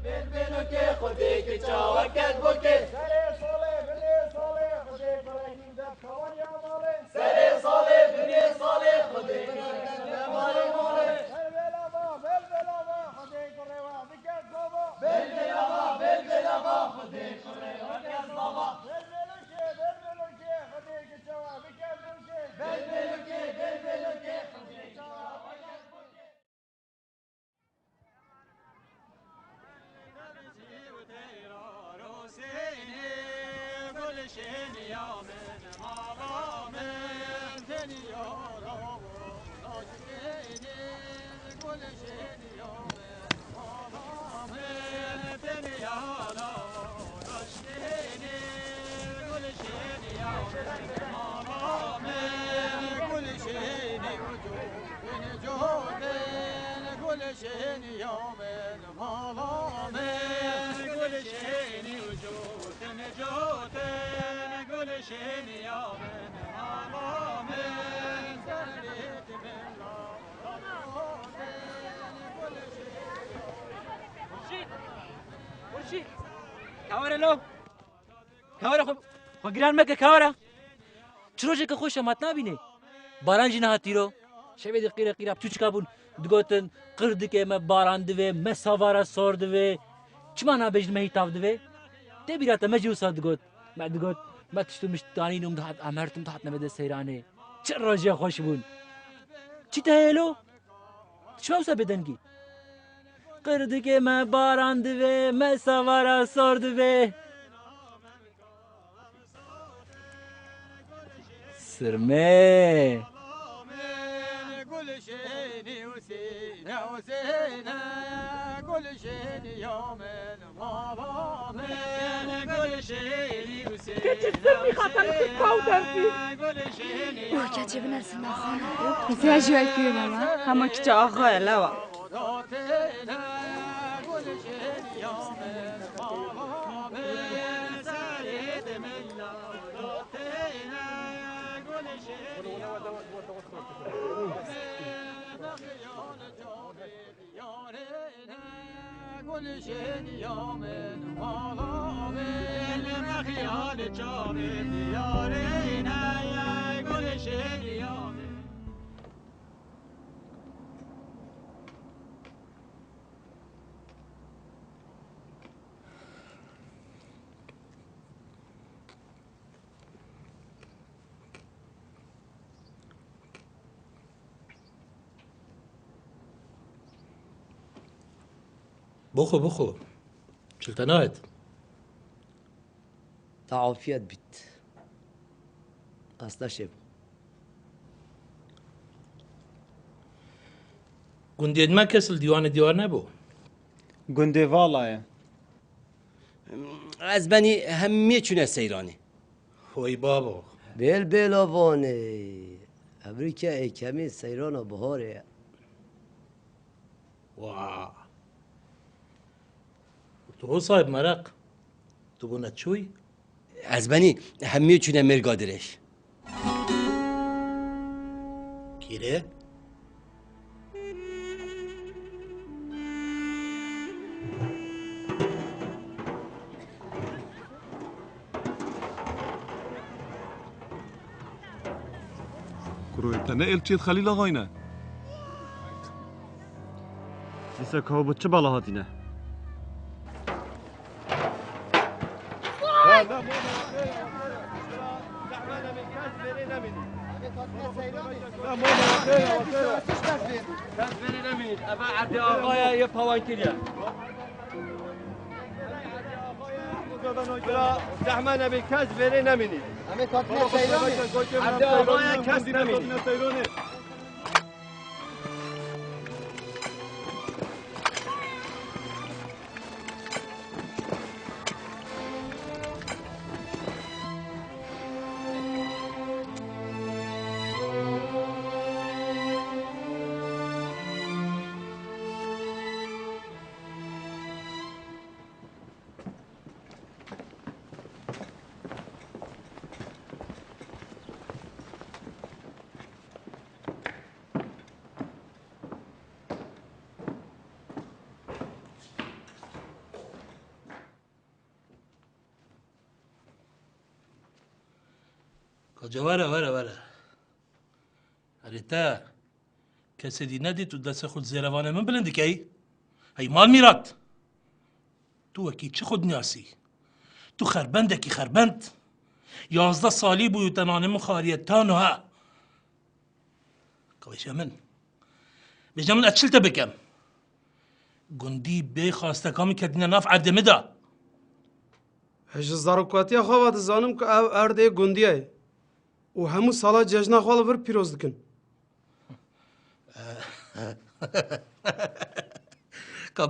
بلبلو که خودی که چاوکت بکه سر ساله بلی ساله خودی کنیم دب کوانی آماله سر ساله بلی ساله خودی کنیم مالی ماله بلبلا با خودی کنیم و بکت بابا بلبلا با خودی کنیم و بکت بابا بلبلو که خودی که چاوا بکت بکه بلبلو که خودی که چاوا بکت بکه كوارا لو كوارا خو گران مکه كوارا چروجه که خوش مات نبینه باران جنه هاتیرو شبه دی قیره قیره بچوچ کابون دگوتن قرد که ما باران دوه ما سوارا سور دوه چما نبیجن مهیتاف دوه ده بیرات مجوسا دگوت ما دگوت ما تشتو مشتانی نم دهات امرتم دهات نبده سیرانه چه روزی خوش بون چی تهیلو چما بسا بدنگی قرد که ما باران دوه ما سوارا سور دوه سرمه وحکت بنرسن خانه زیاد جوال کیه ماما همه کچه آقای لوا بخو چلتناهت تعافیت بیت اصلا شب گندید ما کسل دیوار نبو گنده والایه از بنی همیه چونه سیرانی وای بابا بل آوانه امریکا ای کمی سیران و بهاره واه تو صاحب مرق تو بونه چوی از بنی همیه چونه مرگادرش کیره كرويتا نقل تشيد خليل غاينا لسه كهوبة تشبالا هاتينا زحمة نبي كاس بيري نميني همه تاتنا سيروني عبد آقايا کس نمینی خجا وره هریتا کسی دی ندی تو دست خود زیروانه من بلندی که ای مال میراد تو وکی چه خود نیاسی تو خربنده کی خربند 11 سالی بوی تنانه مخاریت تانو ها که بجا من اچلت بکم گندی بی خواسته کامی کدینه ناف عدمه دا هج زاروکاتی خواه دزانم که او ارده گندیه و همو سالا جشن خواه ور پیروز دکن که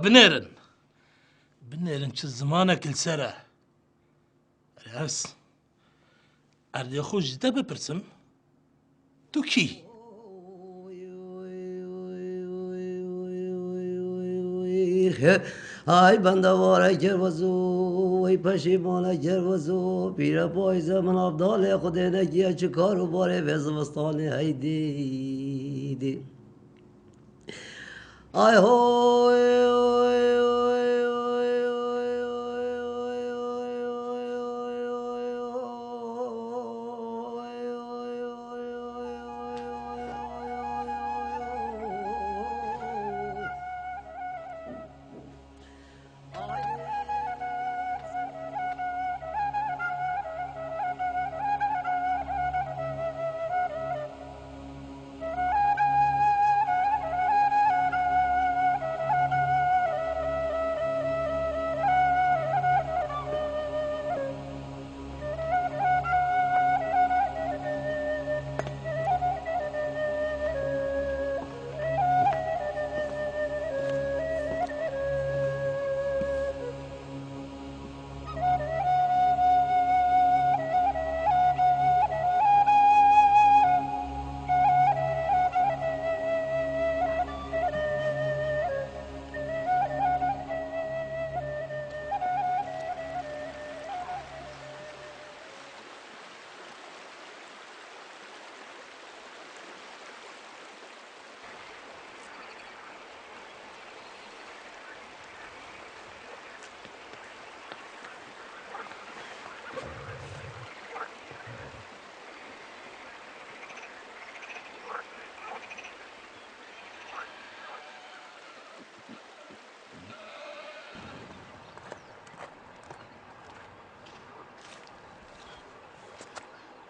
بنیرن چه زمانه کل سره ریاس ارده خوش جده بپرسم تو کی؟ ای بنده واره کربازو ای پشیمانه کربازو پیر پایزه من افضال خود نگیه چه کارو باره به زمستانه هیدی ای هوی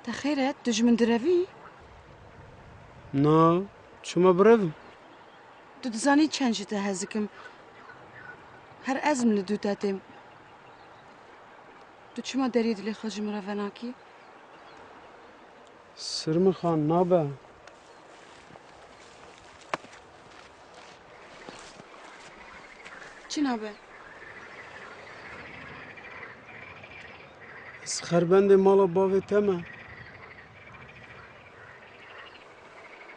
تخیرت دجمن دروی؟ نه چما برو تو دزانی چند جته هزکم هر ازم ندو دادم تو چما داری دلی خواجی مرواناکی؟ سرم خان نابه چی نابه؟ از خربند مالا باوی تمه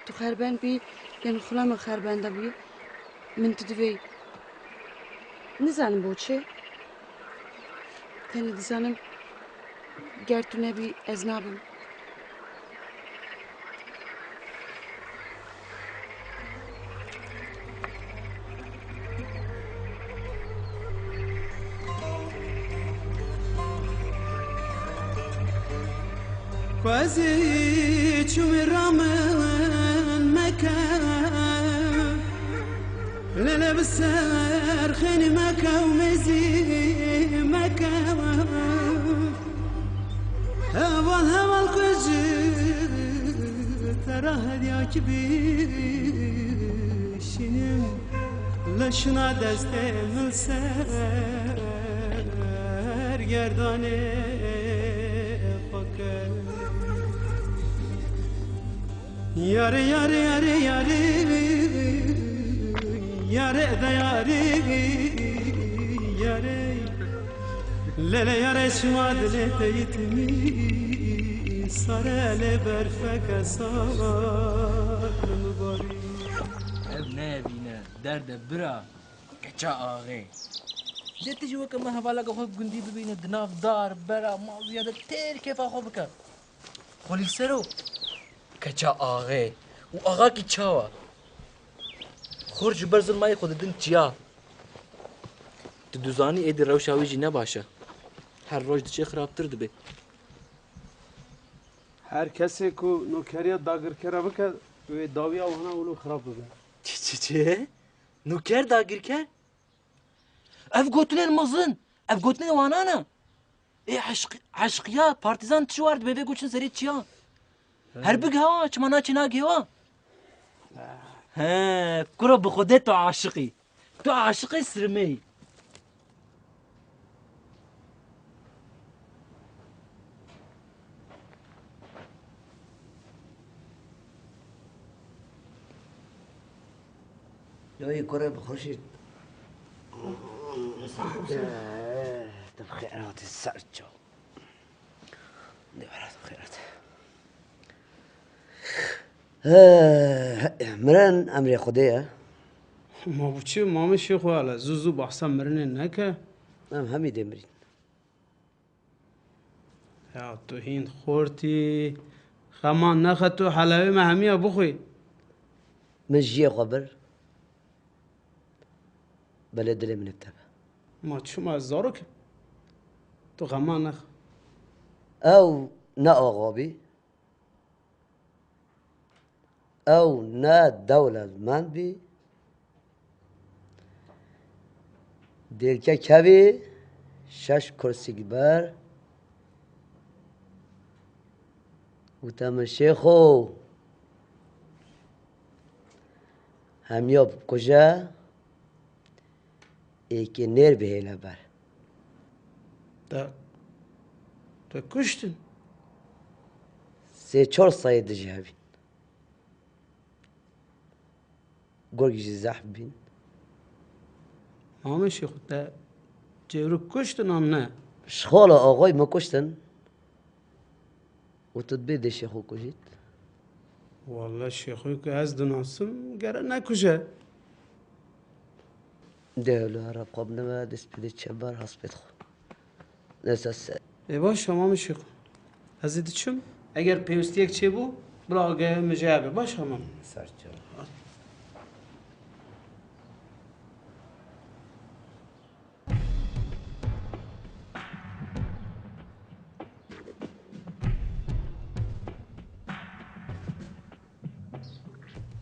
تو خربند بی یعنی خلام خربنده بی من تدوی نزانم بو چه؟ تنی دزانم گر تو نبی از نابم وزي شوي رامن مكان لا بسار خيني مكا ومزي مكا هوا الكوجي ترى هديا كبير شنو لشنا دسته ملسر گردانه فکر یاره یاره یاره یاره یاره دا یاره یاره لیله یاره شما دلت یتمی ساره لبر فکر سال مباری اب نبینه درد برا کچا آغی جدی جو که من حوالا که خوب گندی ببینه دناف دار برا مال زیاده تیر کیفا خوب بکن خولی سرو کچا آغی و آغا کی چاوا خورج برزن مای خود دن چیا تو دوزانی ایدی روشاوی جی نباشه هر روز دچه خرابتر دبی هر کسی کو نوکری داگر کرا بکه و داوی آوهنا اولو خراب بگه چه؟ نوکر داگیر کرد؟ اف گوتنین مزن اف گوتنین وانانا ای عشقیا پارتیزان تشوارد ببه گوچن سری چیا هر بگ هوا چمانا چنا گیوا ها کرو بخوده تو عاشقی تو عاشقی سرمی يا كرة بخشيت بخيرات السرجو دبرات بخيرات مرن امر خديه ما بچه مام شیخ والا زوزو بحثا مرنه نکه ام همي دمرين یا تو هین خورتی خمان نخطو حلاوه ما همیا بخوی من جي قبر بلد لي من التبع ما چو ما زارو که تو خمان نخ او نا غابي او نا دولة من بي ديركا كبي شش كرسي كبار وتم شيخو هم يوب كجا ايكي نير بهيلا بار تو کشتن سي چور صيد جهابين گرگی زحب بین مام شیخ تا جورو کشتن آن نه شخال آقای ما کشتن و تو بیده شیخو کشید والله شیخوی که از دناسم گره نکشه دهلو هر قاب نما دست بیده چه بار هست خو نساس ای باش مام شیخ از دیدی چم اگر پیوستی یک چه بو بلا آگه مجابه باش مام سرچه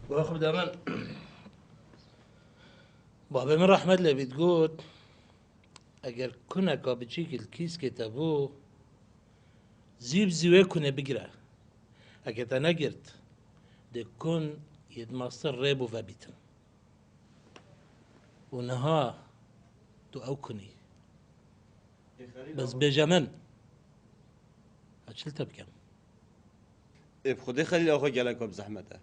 واخو دامن بابا من رحمت الله بتقول اگر كنا كابتشيك الكيس كتابو زيب زيوه كنا بقرا اگر تنقرت ده كن يدمصر ريبو فابيتن ونها تو او كني بس بجمن هاتشلتا بكم بخودی خلیل آخو گلک اب زحمته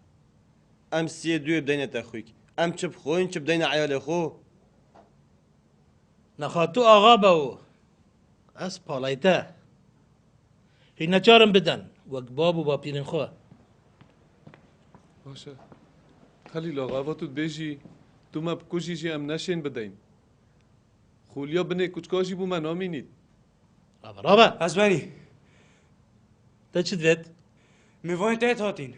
ام سی دوی بدین تخویک ام چه بخوین چه بدین عیال خو نخاتو آغا باو از پالایته هی نچارم بدن وک بابو با پیرین خواه باشه خلیل آقا و تو بیشی تو ما بکشیشی ام نشین بدین خولیا بنه کچکاشی بو من آمینید رابا از بری تا چی دوید؟ میوان تایت هاتین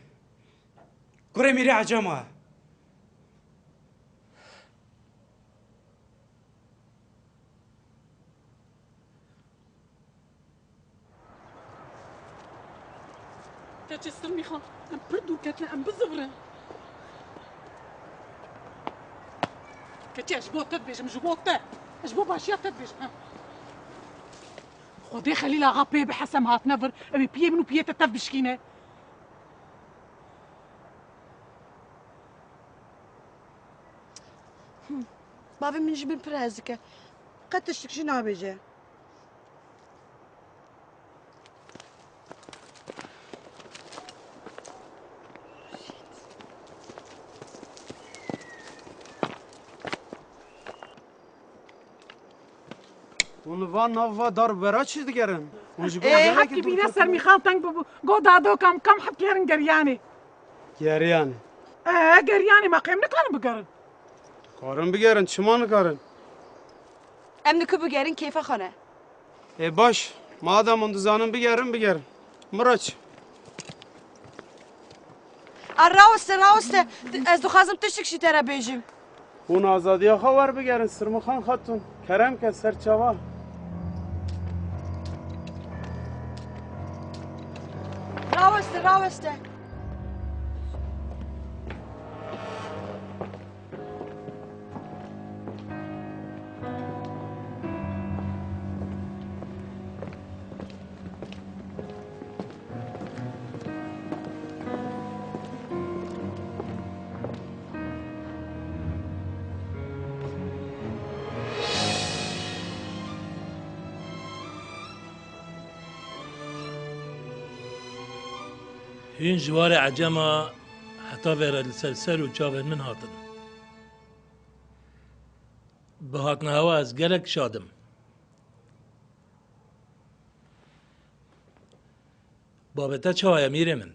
کره میری عجمه كاتي سرمي خا ام بردو كاتنا ام بزغره كاتي اجبو تدبيج مجبوطه اجبو باشيا تدبيج خدي خليل اغا بي بحسم هات نفر ابي بيه منو بيه تتف بشكينه بابا من جبن برازكه قد تشتك شنو بيجي اون نوا دار برا چی دیگرن ايه حكي بينا سرمي خان تنگ ببو قو دادو كم حكي هرن قرياني گریانه قرياني ما قيم نكارن بقرن کارن بگرن چما نکارن ام نكو بگرین کیفه خانه ای باش مادام اون دزانم بگرن مراچ راوسته از دو خازم تشتك شي ترى بيجم اون آزادی خبر بگرن سرم خان خاتون کرم که سرچوا راوسته هین جوار عجما حتا ویرا لسلسل و چاوین من هاتن به هاتنه هوا از گلک شادم بابتا چاویا میره من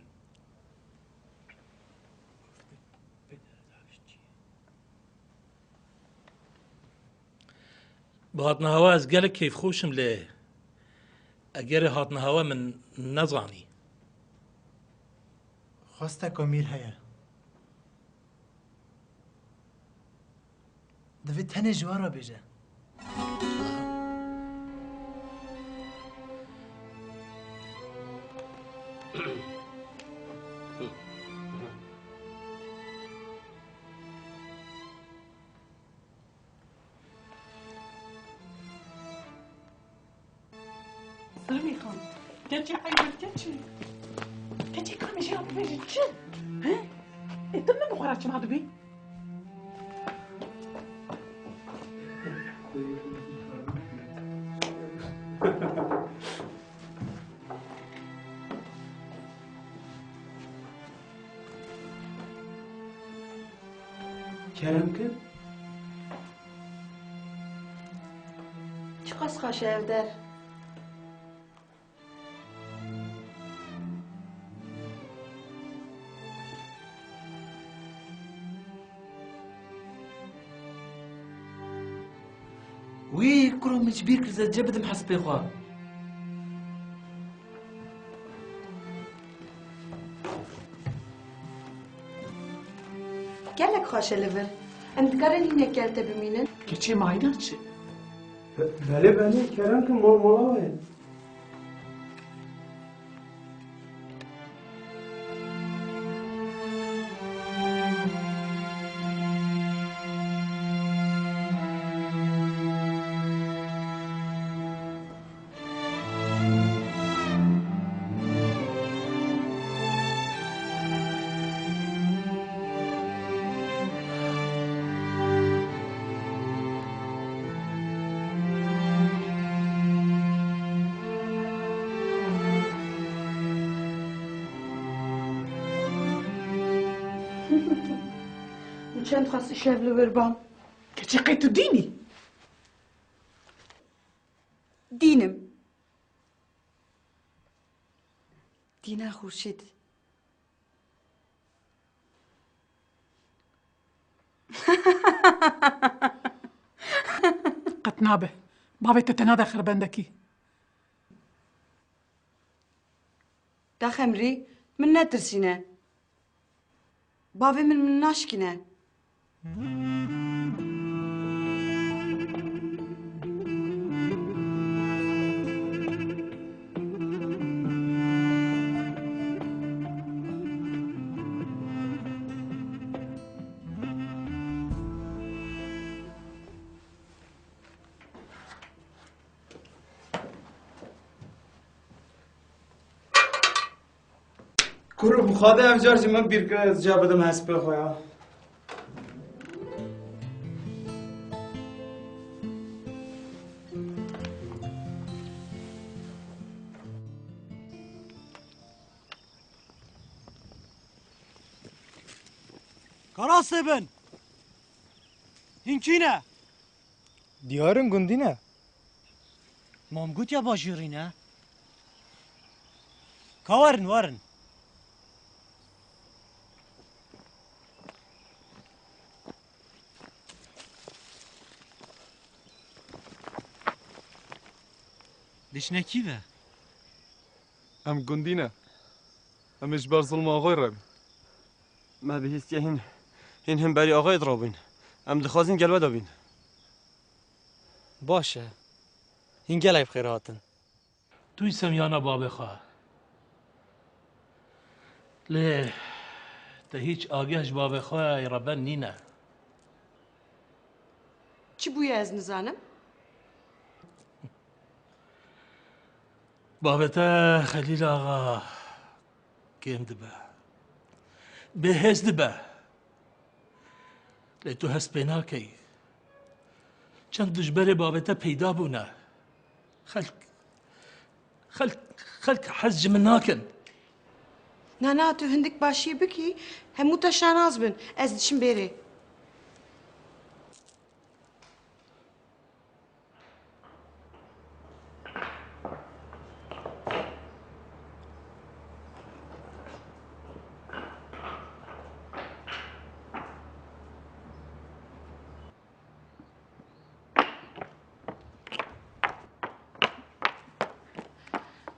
به هاتنه هوا از گلک کیف خوشم لی اگر هاتنه هوا من نزانی خواستك أمير هيا دفيت هني جوارا بيجا سامي خان ترجع عيب تجي تجي كم شيء بيجي جد ها انت من مخرج ما دبي كرم كن چی قاس خاشه evder وي كرو مجبير كرزة جبد محسبي خواه gelek خاشه لور اندگارن اینه گلته بمینن كتشي معينات شي بله بله کرم که مولا چند خاص شب لور بام كتشي قيتو ديني دینم دینه خورشید قطنابه بابي تتنادى خربندكي ده خمری من نترسینه بابی من ناشکنه کرو بخواده افجار جی من بیر کرد جا بدم حسب خواه كراسي بن هنكينا ديارن قندينا مامقوت يا باجيرينا كورن ورن دشنا كيفه ام قندينا ام اجبار ظلم آقای ربی ما بهیست هین هم بری آقای درابین ام دخوازین گلوه دابین باشه این گلای بخیر هاتن توی سمیانا باب خواه ليه هیچ آگهش باب خواه ربن نینه. چی بوی از نزانم؟ بابتا خلیل آقا کم دبه بهز دبه لی تو هست پینا کی چند دجبر بابتا پیدا بونه خلق حج من ناکن. نه تو هندک باشی بکی همو تا شاناز بن از دشم بره.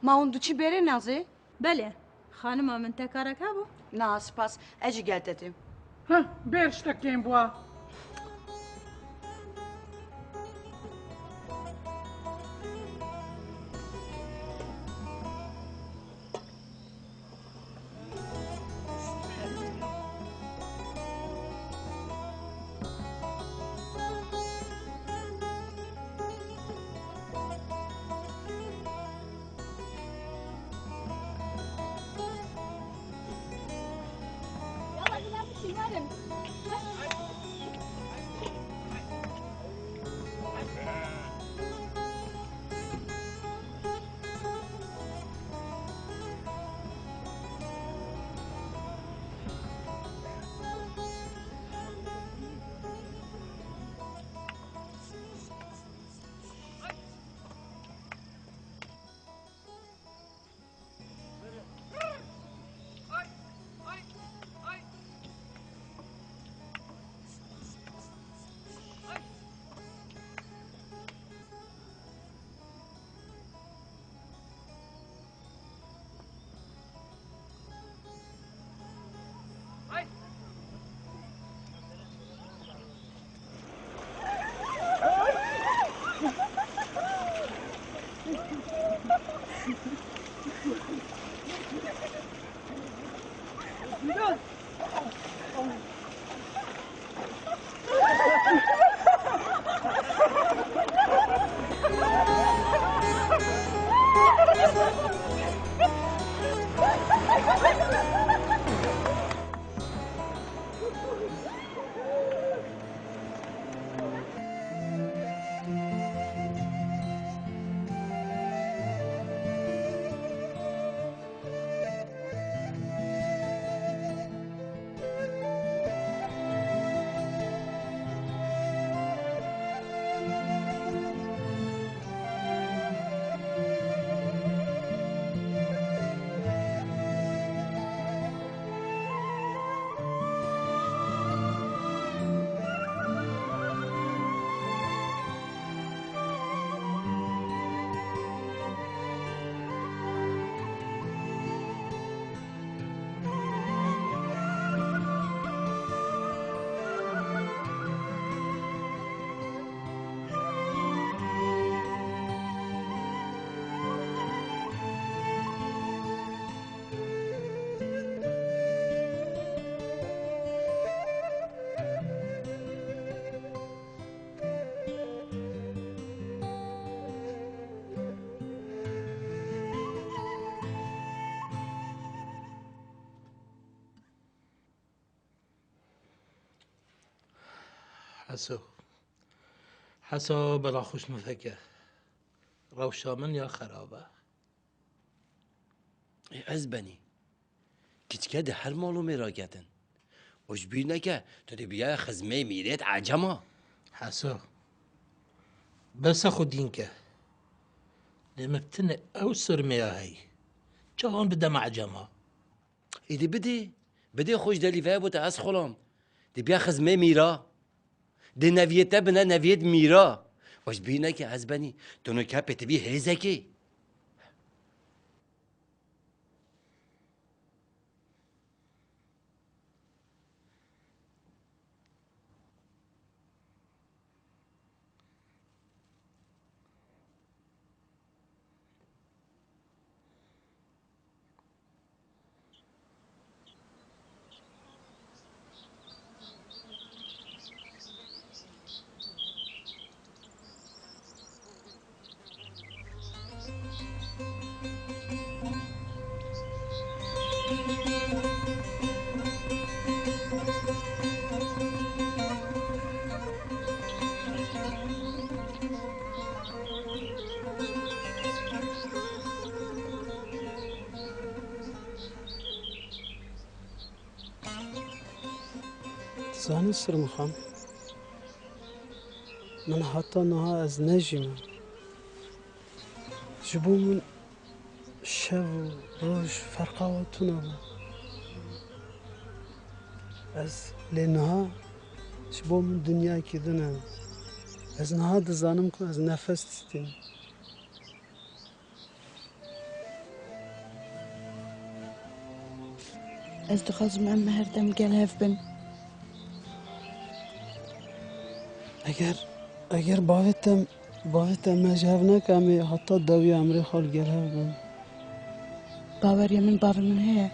ما اون دو چی بره نازه؟ بله خانم من تکارکه بو؟ نه سپاس اجی گلتتیم. ها برشتکیم بوا حسو بلا خوش مفکه روشا من یا خرابه از بنی کچکه ده هر مالو میراگتن وش بیر نکه تو دی بیا خزمه میرید عجمه حسو بس خودین که لمبتنه او سرميه هي جوان بده معجمه ایدی بده خوش دلی فای بوده از خلام دی بیا خزمه میرا دی نویته بنا نویت میرا وش بیر نکه از بنی تو نکه پتبی هیزه که زاني سرم خان من حتى نها از نجم جبو من شب روش فرقاوتنا از لنها جبو من دنیا كدنا از نها دزانم كو از نفس تستين از دخوازم ام هر دم گلهف بن اگر باوتم مجهف نکمی حتی دوی امری خال گلهف بن باور یا من باور من هيا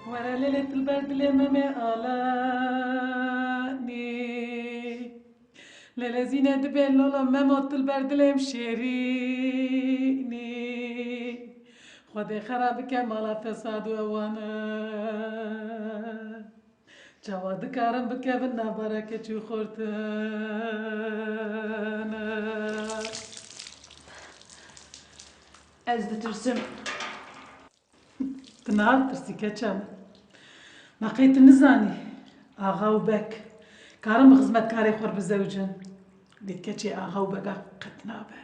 ورا ليلة البرد اليمامي آلاني ليلة زينة دبين لولا مموت البرد المشيريني خدي خرابك مالا فساد وانا جواد كارم بك بنا بركة خورتنا از دترسم تنهار ترسي كتشام نقيت النزاني آغا وبك كارم خزمت كاري خور بزوجن ديت كتشي آغا وبقى قتنابه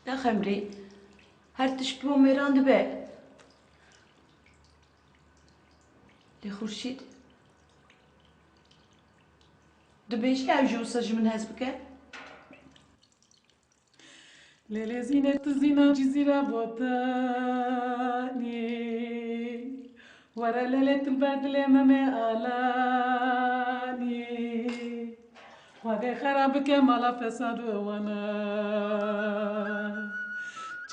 نه خمری هر تشبه میران دبه لی خورشید دبیش که اوجو سج من هز بکه ليلة زينة الزينة جزيرة بوطاني ورا ليلة البرد اليمامي آلاني وهذا خرابك مالا فساد وانا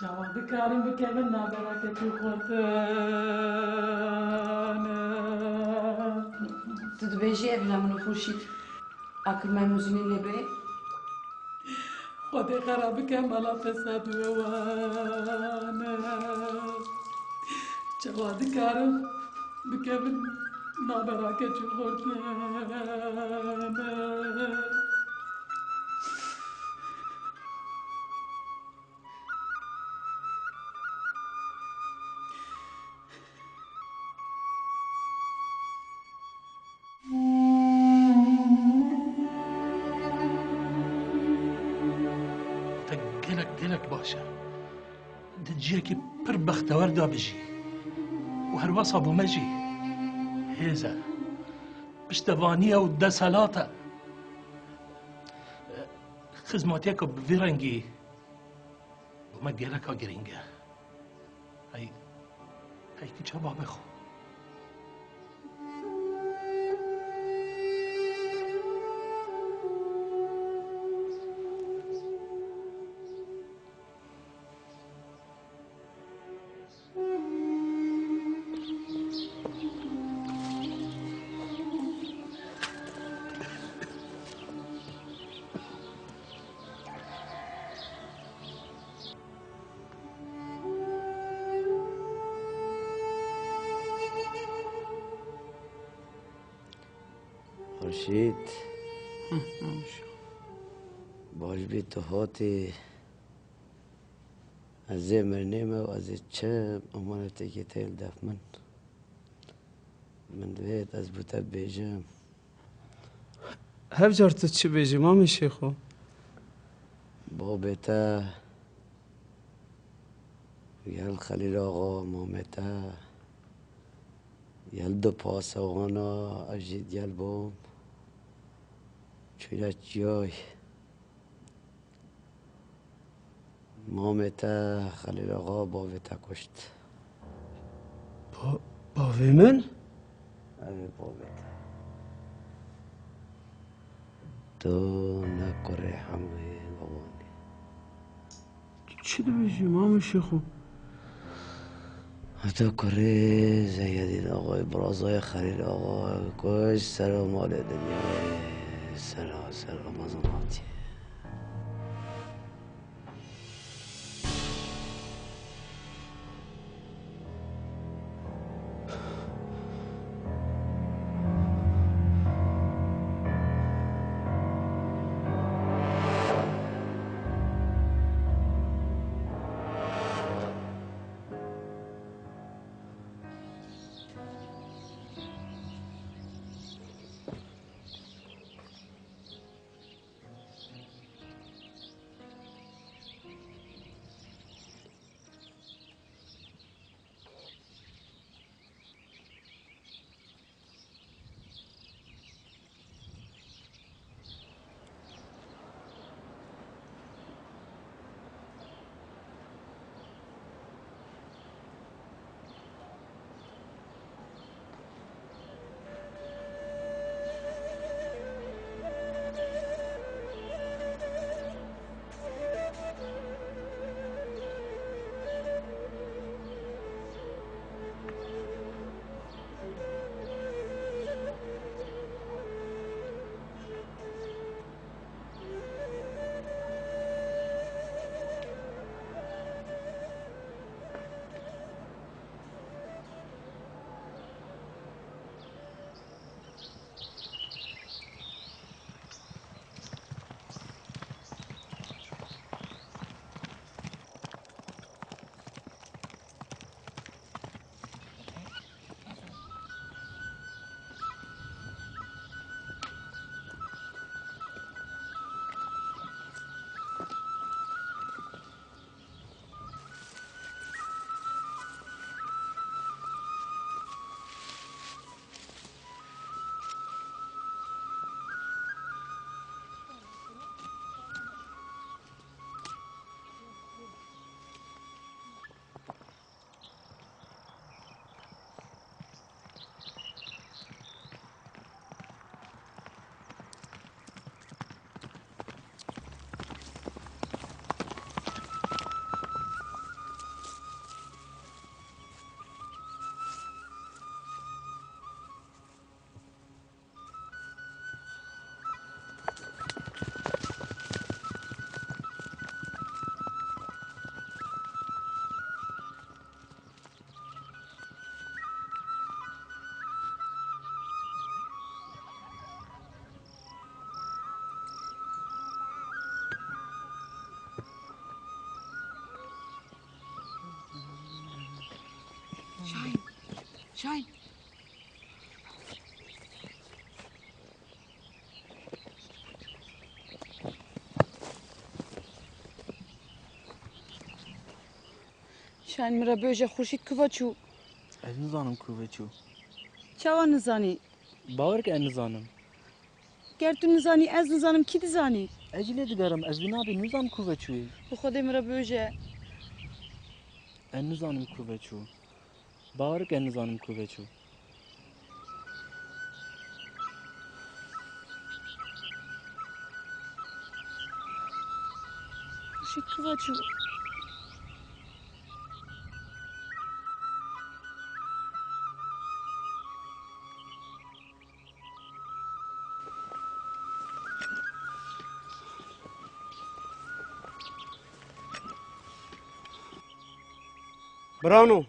جواب كارم بك بنا بركة خورتانا تدبیجی ابلا من خورشید اکل من موزینی لبه خدای خرابك مالا فساد وانا جواد كارم بكبن نابراك جهورتنا gelek başa. Diciye ki pır baxtawar da biji. و هر وصا بو مجي هيزا بشتبانية ودا سلاطة خزماتيكو بفيرنجي وما جيلكا جرينجا هاي كي شباب بخو خورشید باش بی تو هاتی از مرنیمه و از چه امانتی که تیل دف من دوید از بوتا بیجم هف جار تو چی بیجی مامی شیخو با بیتا یل خلیل آقا مامتا یل دو پاسوانا اجید یل بوم چویلت جای مامتا خلیل آقا باویتا کشت باوی من؟ اوه باویتا تو نکره همه بابانی چی دو بیجی مامی شیخو تو کره زیادین آقای برازای خلیل آقا کش سر مال دنیا سر مزاماتی شاین شاین مرا بوجه خورشید کوا چو از نزانم کوه چو چوا نزانی باور که نزانم گر تو نزانی از نزانم کی دزانی اجلی دگرم از نابی نزانم کوه چوی به خود مرا بوجه نزانم کوه چو باور که نزانم کوه چو خورشید کوا چو برانو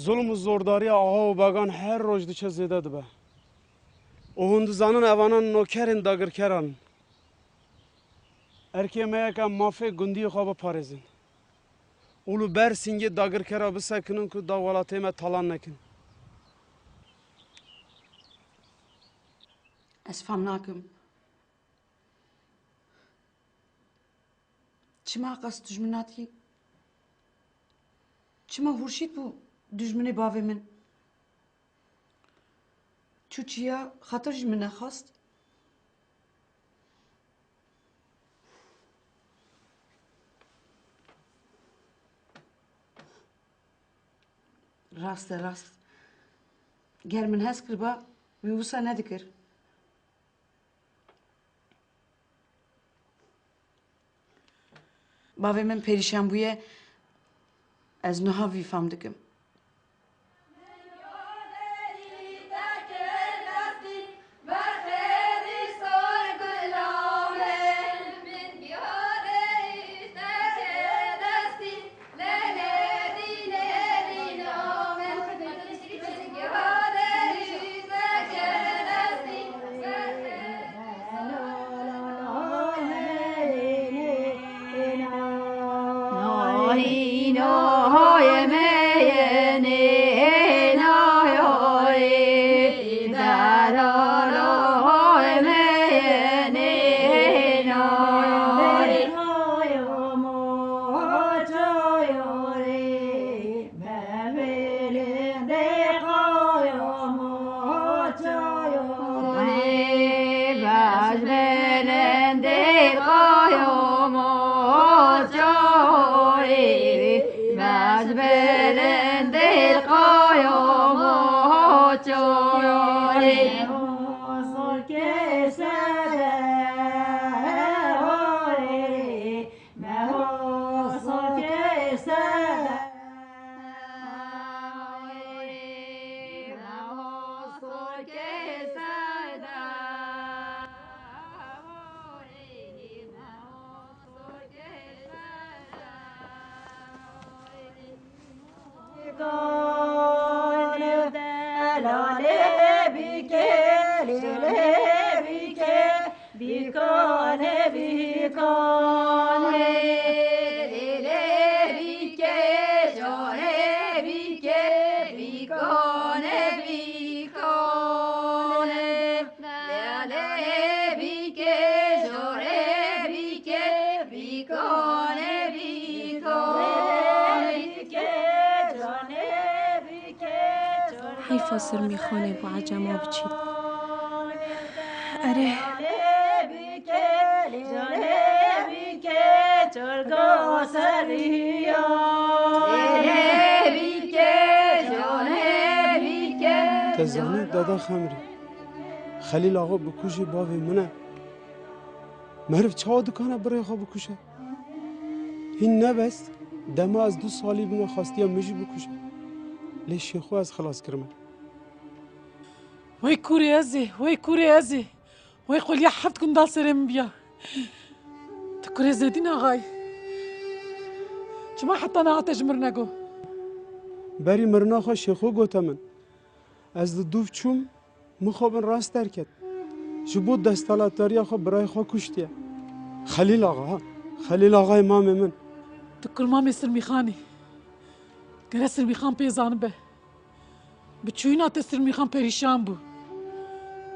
ظلم و زورداری آقا و بگان هر روز دیچه زیده دبه او هندوزانان اوانان نوکرین داگرکران ارکی میکم مافی گندی خواب پارزین اولو بر سینگی داگرکرا بسکنن که داولاتی ما تالان نکن از فهم ناکم چما قصد دجمناتی چما خورشید بو دجمنی باوی من چو چیا خاطرش من نخواست راست گر من هست کربا ویوسا ندکر باوی من پریشان بویه از نها ویفام دکم حیفا سر میخانه با عجما بچید اره تزانی دادا خمری خلیل آقا بکوشه باوی منه مرف چه دکانه برای خواه بکوشه این نبست دما از 2 سالی بنا خواستی هم میجی بکوشه لی شیخو از خلاص کرمه وای کوری ازی وای قول یا حفت کن دال سرم بیا تکوری زدین آقای چما حتی ناعتش مرنگو بری مرنا خواه شیخو گوتا من از دوف چوم مخوابن راست درکت جبو دستالاتاری خواه برای خواه کشتیه خلیل آقا امام من تکر مامی سلمی خانی گره سلمی خان پیزان به بچوینا te sirmîxan perîşan bû.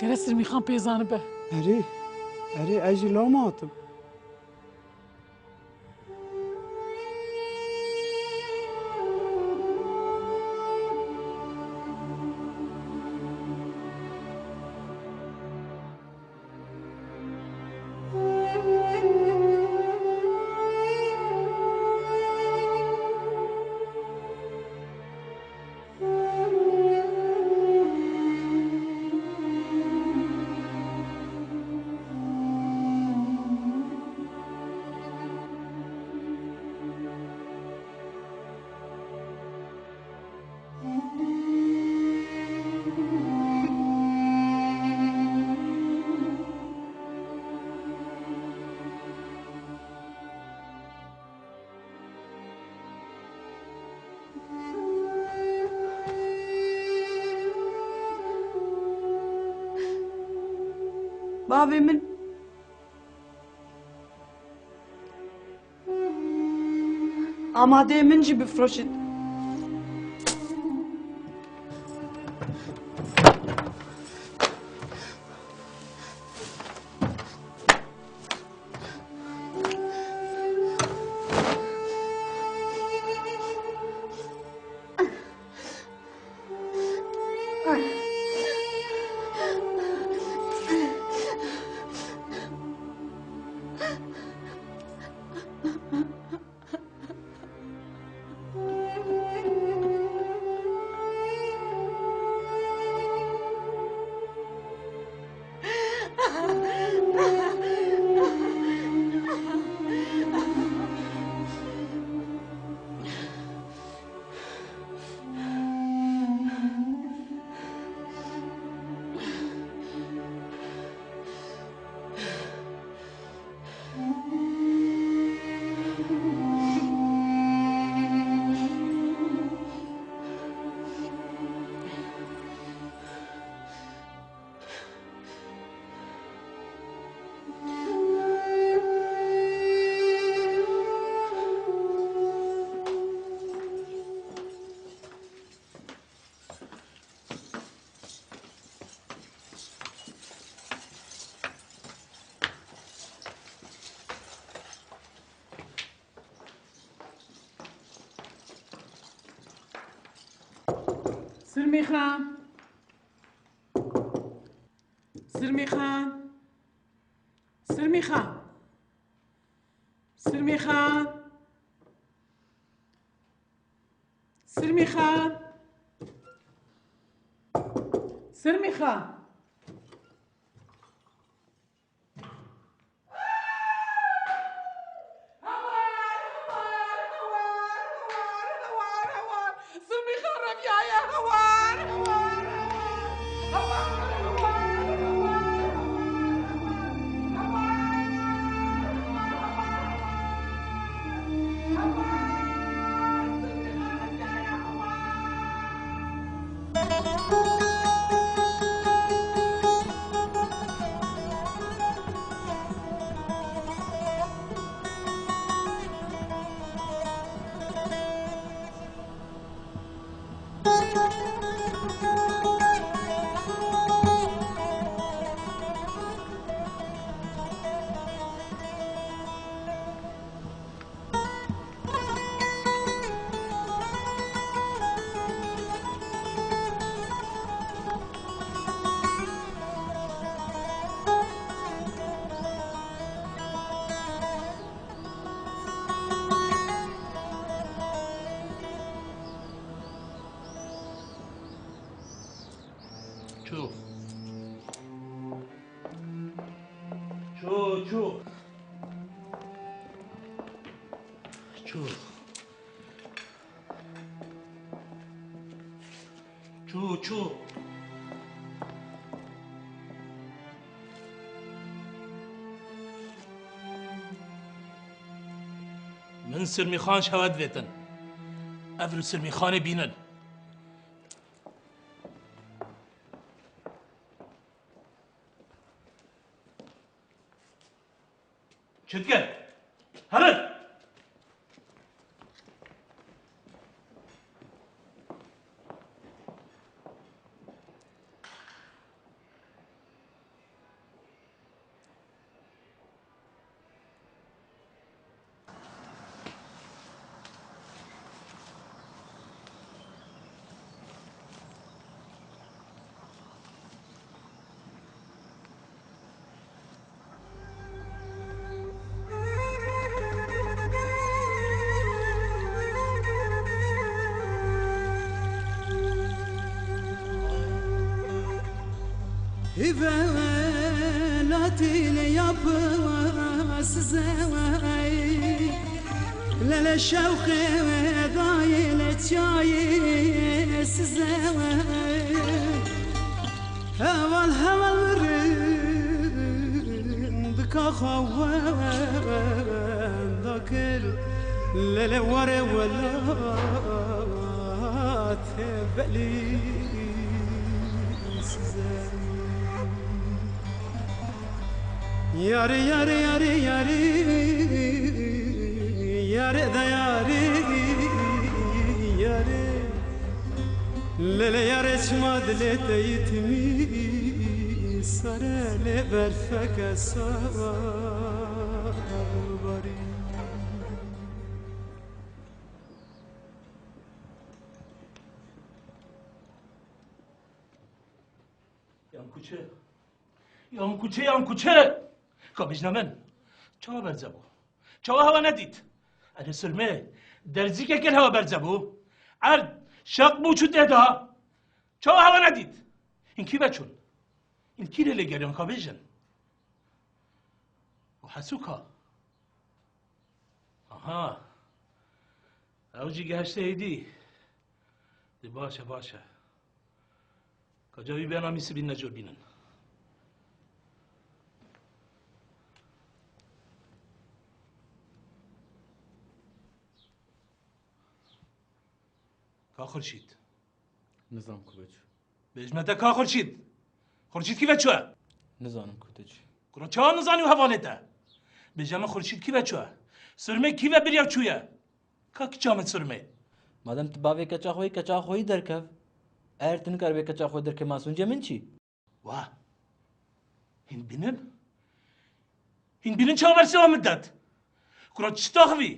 Gere sirmîxan pêzanibe. Erê ez jî lama hatim. Bavê min amadeyê min jî bifroşit. Sirmîxan. Sirmîxan. Sirmîxan. Sirmîxan. Sirmîxan. Sirmîxan. Sirmîxan reviyaya hewar hewar Çu. Çu, çu. Çu. Çu, çu. من سرمیخان شود ویتن افر سرمیخان بینن چتگل هرد İvelatile yapısı Lele şevke dayile çayı size Heval heval verin Dıka khavven Dakir Lele vare velat Beli size Yari yari yari yari Yari da yari Yari Lele yari çmad lete yitmi Sare le berfeke sabari Yan kuçe Kabijna من چاوا برزبو چاوا هوا ندید اره سلمه درزی که کل هوا برزبو عرد شاق موچو ددا چاوا هوا ندید این کی بچون این کی لیلی گریان کابیجن و حسوکا آها اوجی گهشته ایدی دی باشه کجاوی بیانا میسی بین نجور بینن کا خورشید نظام کوبچ بجمته کا خورشید کی بچوه نزانم کوتج کرا چه نزانی و حواله ده بجمه خورشید کی بچوه سرمه کی و بریو چویه کا کی چامت سرمه مادام تباوی کچا خوی درکف ارتن کر به کچا خوی درکه ماسونجه من چی واه این بینن چه آمرسی آمدد کرا چی تاخوی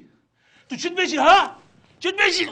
تو چید بشی ها چید بشی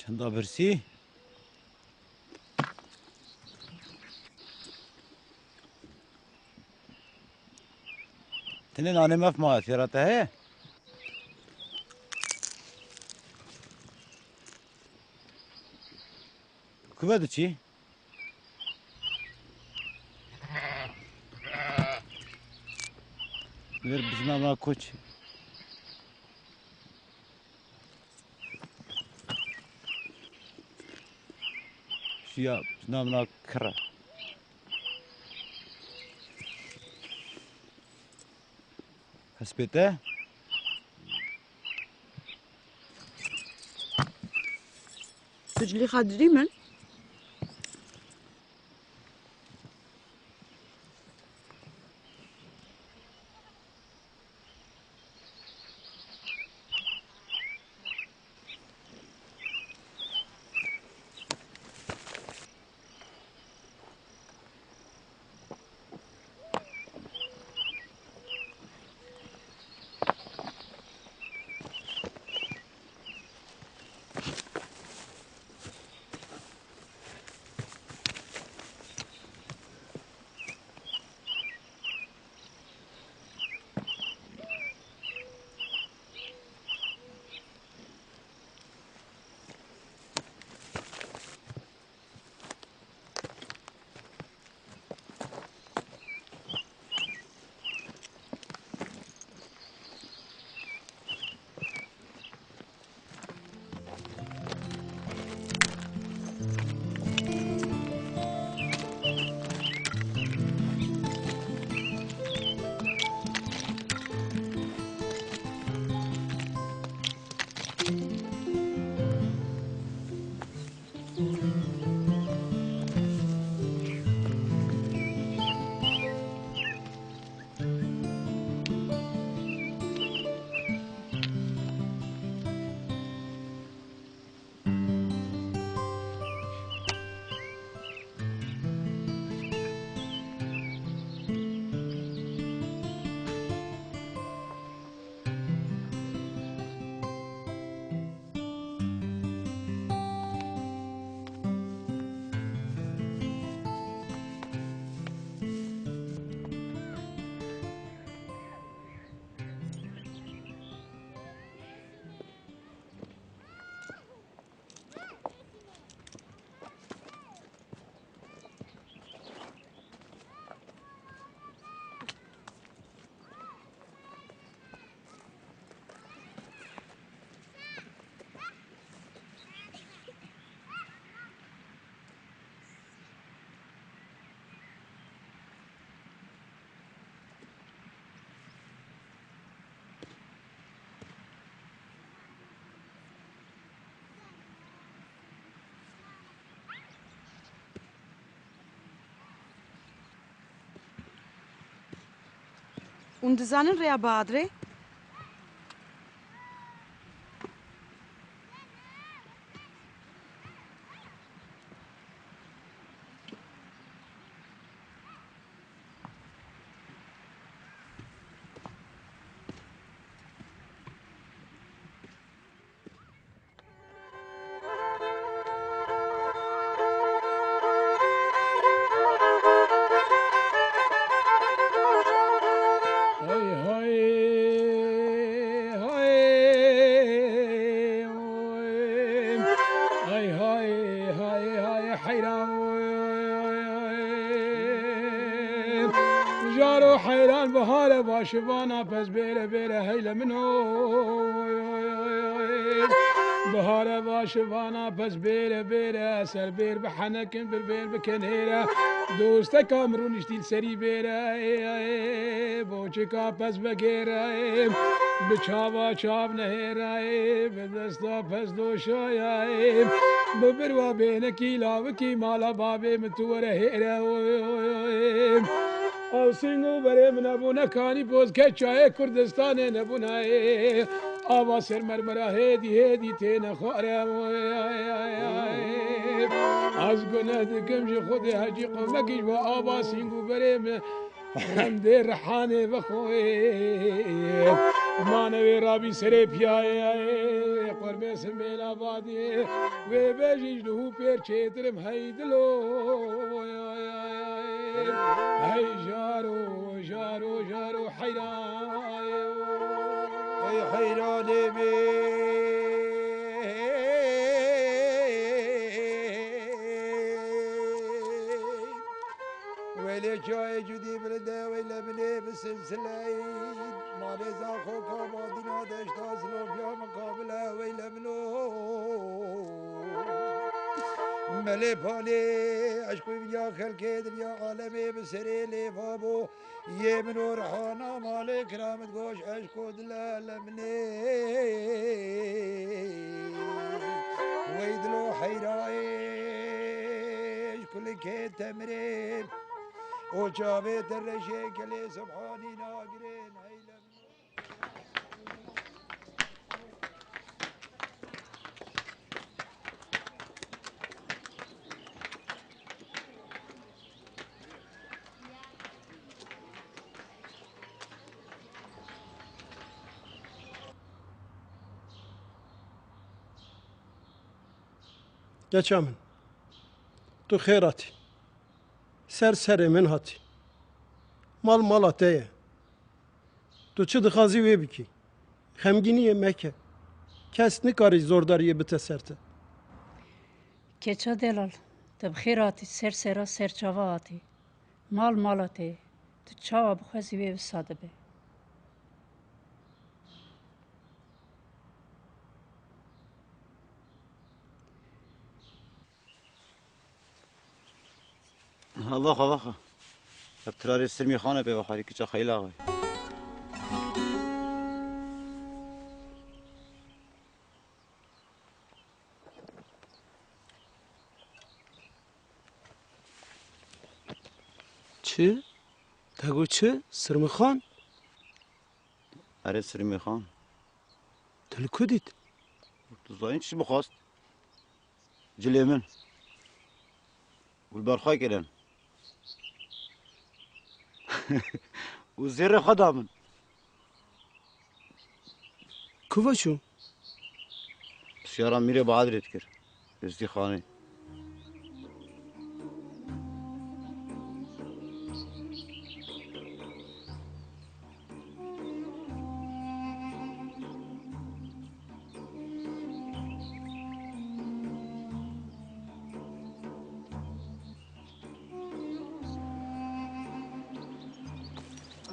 چندا برسی؟ تنين أنا ما في مؤثراتها كيف شي؟ غير بزمان ما كوتش شيا بزمان ما كرة حسبته تجلي خادري من Und zanen rea badre? شبانا پس بیره بیره هیله منو بهاره با شبانا پس بیره بیره سر بیر بحنکن بر بیر بکنیره دوسته کامرون اشتیل سری بیره بوچه کا پس بگیره بچاوا چاب نهیره به دستا پس دوشایه ببروا بینکی لاوکی مالا بابی متوره هیره او سینگو بره نبونه کانی پوز که چای کردستان نبونه آوا سر مرمرا هدی تین خوارم از گناه دکم جی خود حجی قمکش با آوا سینگو بره من ده رحانه بخوی مانوی رابی سری پیایه قربه سمیل آبادی و بجیج لهو پیر چیترم هیدلو هی جارو جارو جارو حیران ای حیران بی ولی جای جدی برده ولی بنی بسلسلید مالی زاخو کابادینا دشتا سلوفیا مقابله ولی منو ملی پالی عشقی بیا خلقی دنیا عالمی بسری لیفابو یه منو رحانا مالی کرامت گوش عشقو دلال منی ويدلو حيرايش كل كي تمرين وجابت الرشيك اللي سبحاني ناقرين گچا من تو خیراتی سر من هاتی مال مالاتیه تو چه دخوازی وی بکی خمگینیه مکه کس نکاری زورداریه بته سرته کچا دلال تب خیراتی سرا سر چاواتی مال مالاتی تو چاوا بخوازی وی بساده به الله الله ابتلار سرمی خانه به وخاری که چه خیلی آقای چه؟ تگو چه؟ سرمی خان؟ اره سرمی خان دل کدید؟ تو زاین چی بخواست؟ جلی من والبرخای کردن و زیر خدا من کوا شو؟ سیارم میره با عدرت کرد ازدی خانه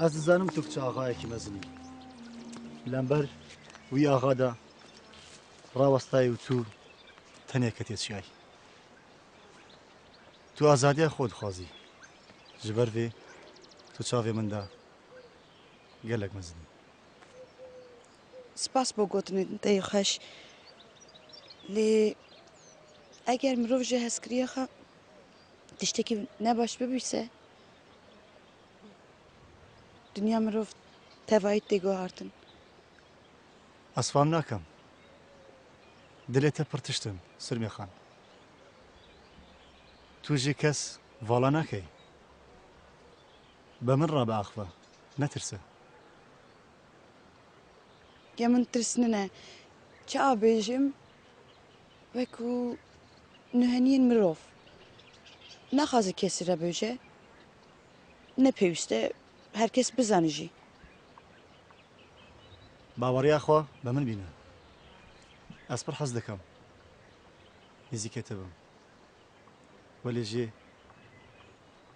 از زنم تو که آقای کی مزنی لنبر وی آقا دا راوستای و تو تنه کتیت شای تو آزادی خود خوازی جبر وی تو چاوی من دا گلک مزنی سپاس بۆ گوتنت دەی خەش لێ ئەگەر مرۆڤ ژێ هەستکریەخە تشتێکی نەباش ببیسە دنیا مرۆڤ تەڤایت تێگۆهارتن اصفام ناکم دلێتە پڕتشتم سرمی خان توژی کەس ڤاڵا ناکەی بە من ڕابە ئاخوا نەترسە گە من ترسننە چ ئابێژم وەکو نهێنیین مرۆڤ ناخوازە کێسی ڕەبێژێ نەپێویستە هەرکەس بزانیژی باوەڕی ئاخوا بە من بینە ئەس پڕ حەز دەکەم نزیکێتە بم وەلێ ژێ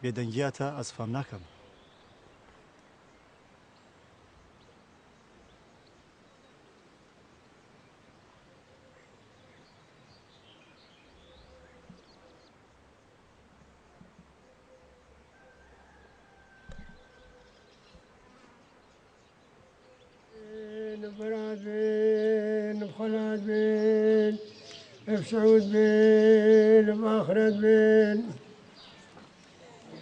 بێدەنگیاتە ئەسفام ناکەم ببراد بين بخلاد بين بسعود بين بآخرت بين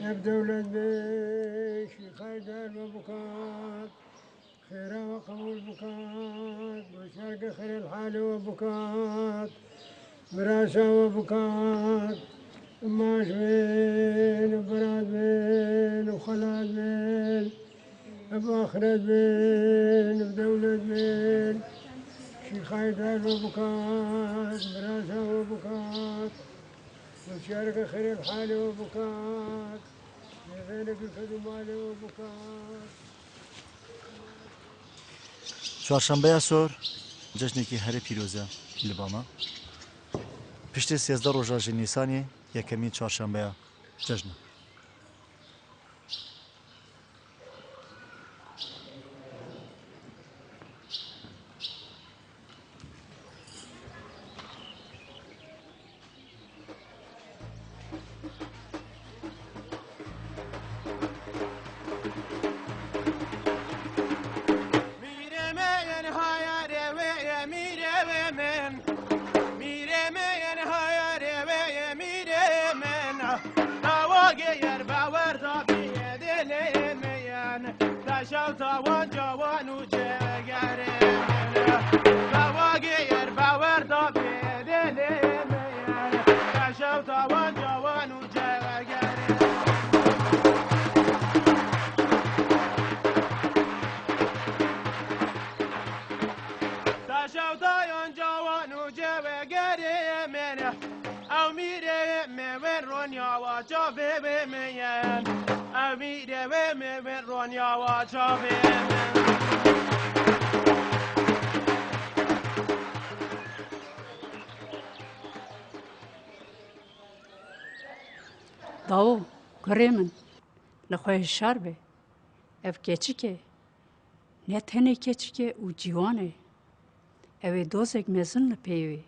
بدولة بين شيخ خيدر وبكات خيرا وقبول بكات وشرق خير الحال وبكات مراسة وبكات ماش بين وبراد بين وخلاد بين بآخرت بین بدولت بین شیخای در رو بکات براسا رو بکات مشارك خير الحال وبكات غيرك الكدمال وبكات چهارشنبه سور جشنێکی هەرە پیرۆزە لە باما پشتی 13 ڕۆژاژی نیسانی یەکەمین چهارشنبەیە جەژنە داو گره من لخواه شر به اف keçike ne tene keçike u civane ev dozek mezun le pevi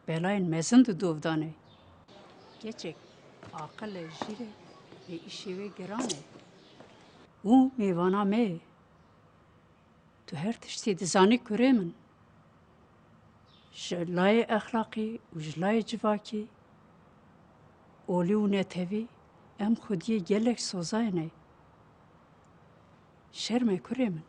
belayın mezun du dovdane keçek akıl jire ve işi ve gerane u mevana me tu her tişti dizani kuremin jlay ahlaki u jlay civaki اولی و نتوی ام خودی گلک سوزاینه شرم کره من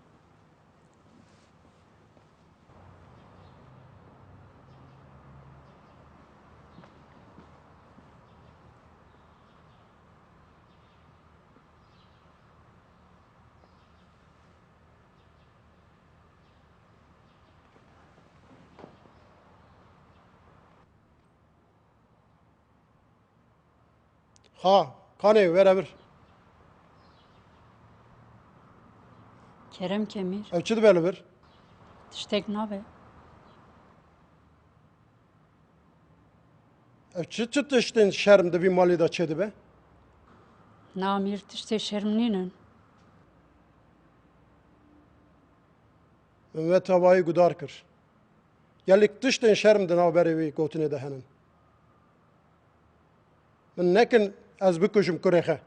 Ha, kanı ver. Kerem Kemir. Evçidi böyle ver. Tiştek nabe. Evçidi tiştin şermde bir mali da çedi be. Namir tişte şermlinin. Ve tavayı gudar kır. Gelik tiştin şermden haberi vi gotine de henin. من نکن از بکشم کرخه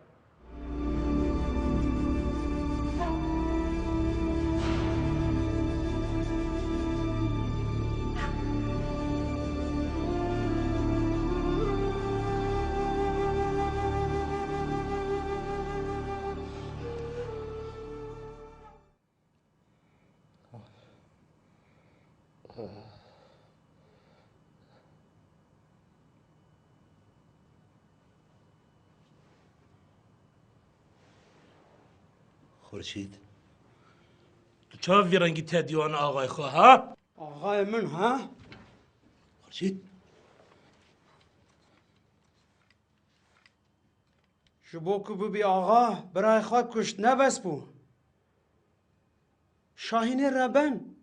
خورشید تو چاوی رنگی ته دیوان آقای خواه ها؟ آقای من ها؟ خورشید شبو که ببی آقا برای خواه کشت نبس بو شاهین ربن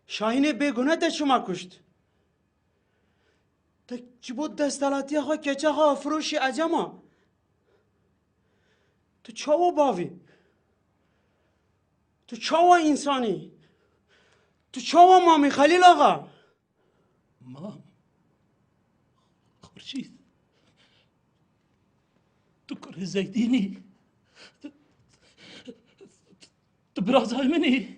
شاهین بیگونه ده شما کشت تا چبو دستالاتی خواه کچه خواه فروشی عجما تو چاو باوی تو چاوا انسانی تو چاوا مامی خلیل آقا مام خورشید تو کره زیدینی تو برازای منی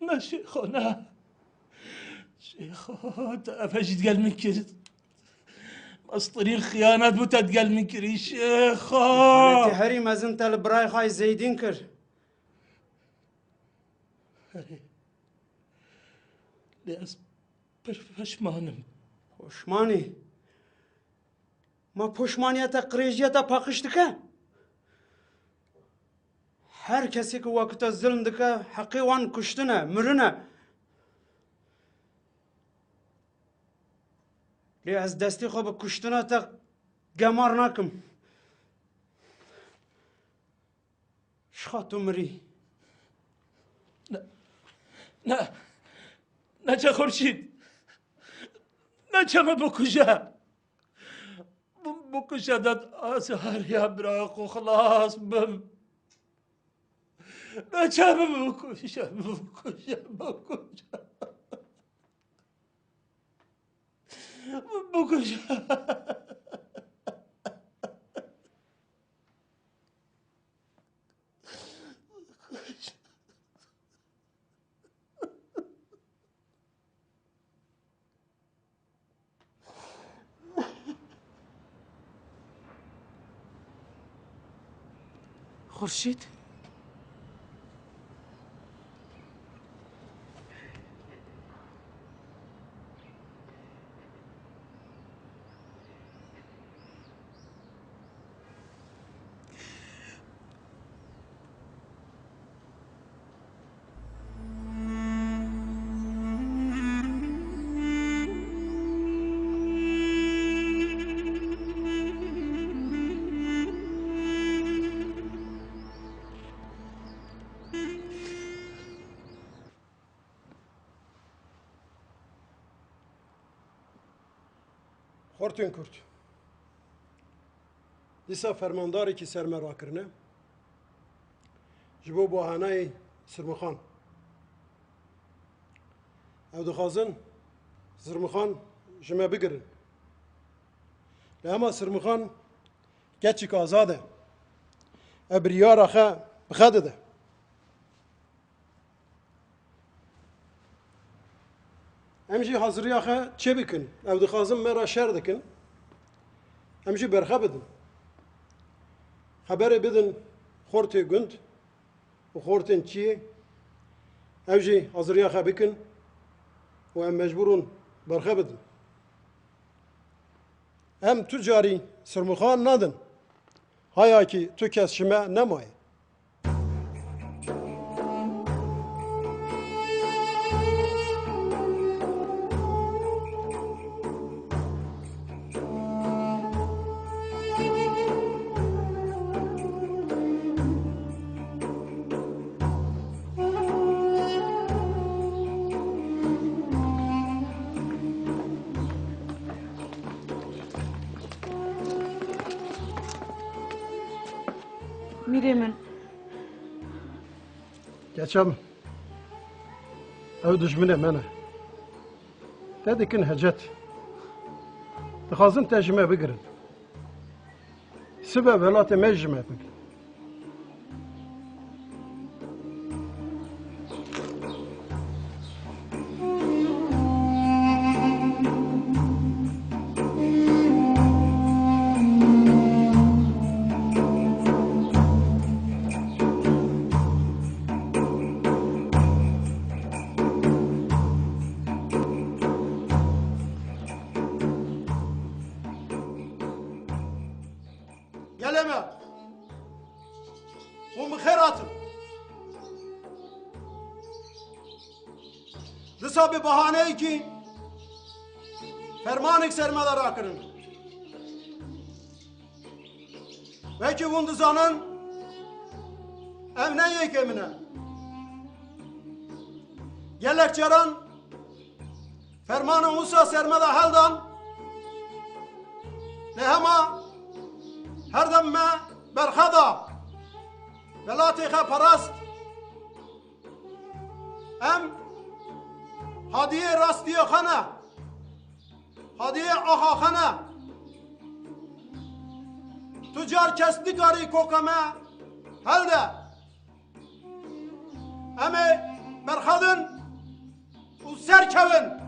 نه شیخو نه شيخو افجد قال من كرد مسطري الخيانات متت قال من كري شيخو حالتي هري ما زنت البراي خاي زيدين كر هري لأس پشمانم پشمانی ما پشمانیت قریجیت پاکشت که هر کسی که وقت ظلم دکه حقی وان کشتنه مرنه لی از دستی خوب کشتنه تا گمار نکم شخوا تو مری نه چه خورشید نه چه ما بکشه داد آسهاریا براق و خلاص بم نه چه ما بکشه خورشید خورتون کرد دیسا فرمانداری که سرمه را کرنه جبو بحانه سرمخان او دخوازن سرمخان جمع بگرن لما سرمخان گچی که آزاده ابریار آخه بخده ده امجی حاضری آخه چه بکن؟ او دخوازم مرا شر دکن امجی برخه بدن خبر بدن خورتی گند و خورتن چیه امجی حاضری آخه بکن و ام مجبورون برخه بدن ام تجاری سرمخان ندن هایا که تو کس شما نمایی میره من گچم او دجمنه منه تدکن هجت دخوازن تجمع بگرن سبب ولات مجمع بگرن geleme. Bu mıkheratın. Disa bir bahane ki fermanik sermeler akırın. Belki bunu dizanın evne yekemine. Gelekçeran fermanı Musa sermede haldan lehema her demme berkhada velatihe parast em hadiye rastiye khana hadiye aha khana tüccar kestikari kokame helde eme berkhadın u serkevin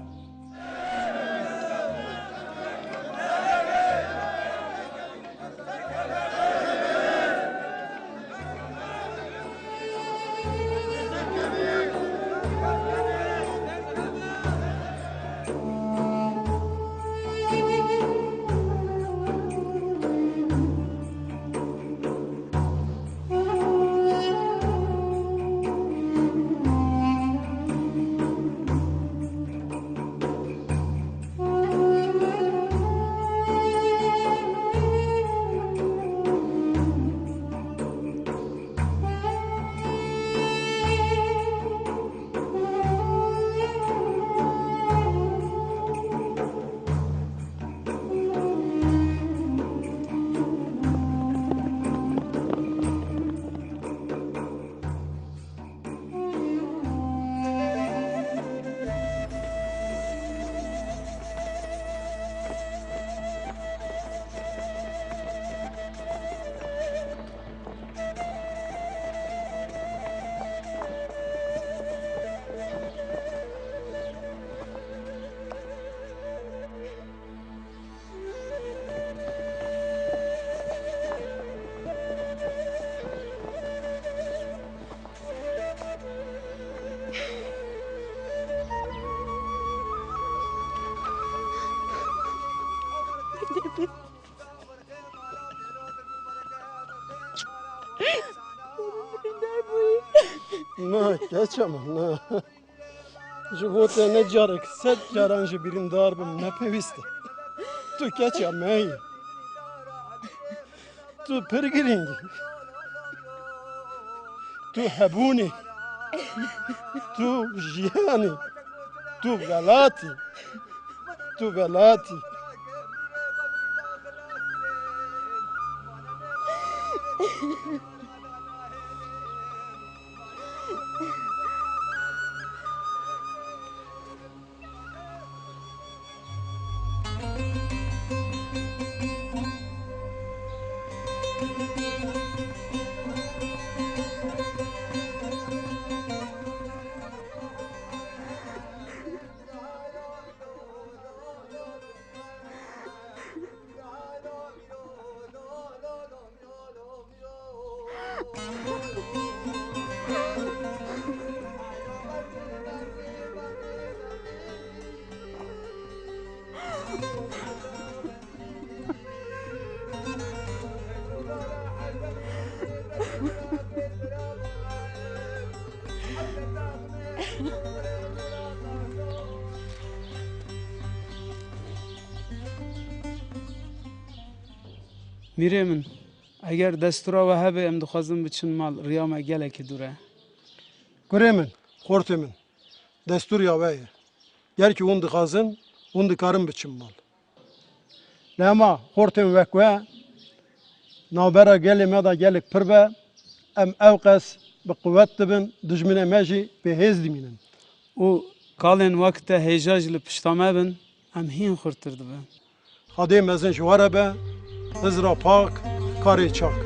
geç ama ne. Ji bo te ne carek sed caran ji birîndar bim ne pevîst e. Tu keç ya me yî. Tu pir giring î. Tu hebûnî. Tu jiyanî. Tu velatî. Tu velatî. میره من اگر دستورا و هبه ام دخوازم بچن مال ریام گله که دوره Kurê min, xortê min. Destûr ya we ye. Gerkî hûn dixwazin, hûn dikarin biçin mal. Lema xortên wek we, navbera gelê me da gelek pir be, em ew qes bi quvvet dibin, dijminê me jî pêhêz dimînin. û kalên vakte hêja ji li pişta me bin, em hîn xurtir dibin. Xadê mezin ji were be, hizra pak, karê çak.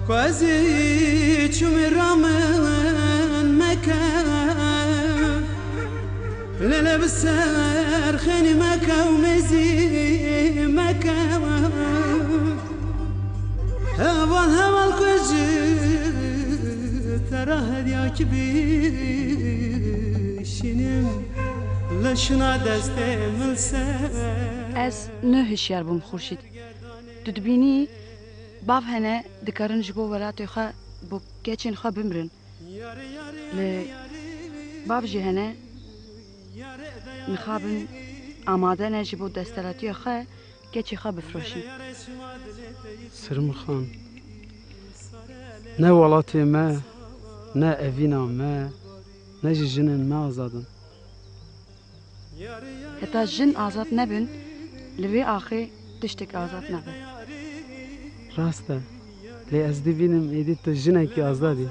Quasi çumi ramen mekav Lele biser khani mekav mezi mekav Heval kuji tera hediya kibişinim Leşna deste milse Ez ne hişyar bûm Xurşîd. Tu dibînî bav hene dikarin ji bo welatê xwe bo keçên xwe bimirin. Li bav jî hene mixabin amade ne ji bo destelatiya xwe keçê xwe bifroşin. Sirmi xan ne welatê me ne evîna me ne jî jinên me azadin. Heta jin azad nebin li vê axê tiştek azad nebe. Rast e lê ez dibînim êdî tu jinekî azadî.